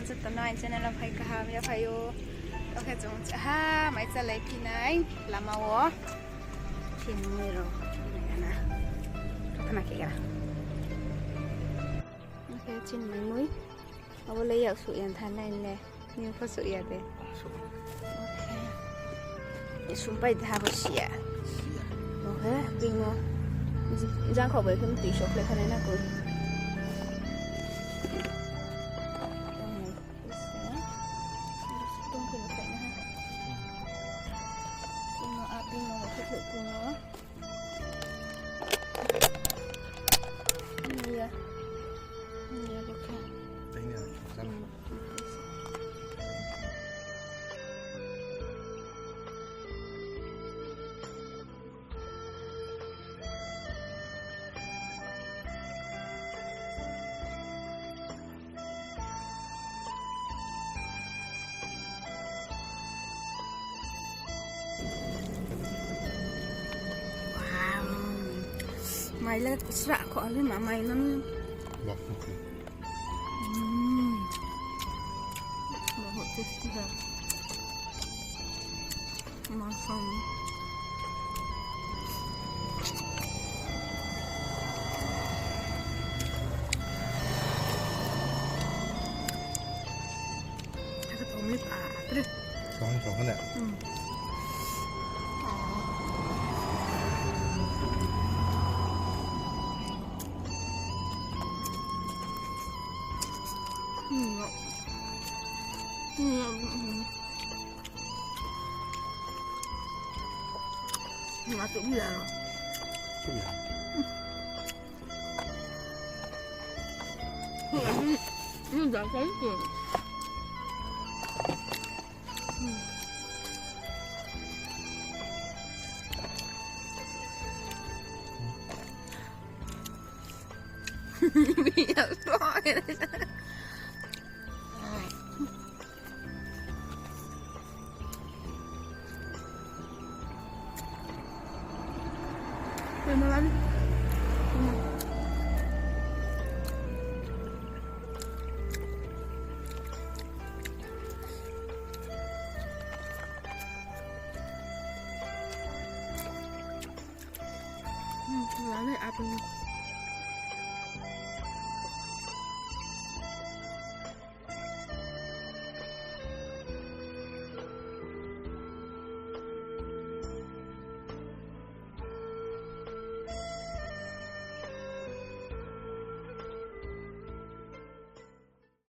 bạn rất tận nói cho nên là phải cả bây giờ phải yo ok chúng ha mấy giờ lấy pin này làm màu pin này rồi này nè cái này ok trên mấy mũiเอาเลยอยากสุยันทานได้เลยนี่ก็สุยันเลยโอเคนี่สุ่มไปทำเสียโอเคจริงมั้ยจังขอไปขึ้นตีช็อกเลยขนาดนั้นกูต้องขึ้นไปนะฮะจริงเนาะอาจริงเนาะคือถือจริงเนาะนี่อะนี่อะโอเคmày là sạ khó lên mà mày nó mà hột chết rồi mà không cái tôm nít đấy sóng cái này mà tụi bây giờ nhưng đã thấy rồi bây giờ rồi Terima kasih. Lalu apa ni?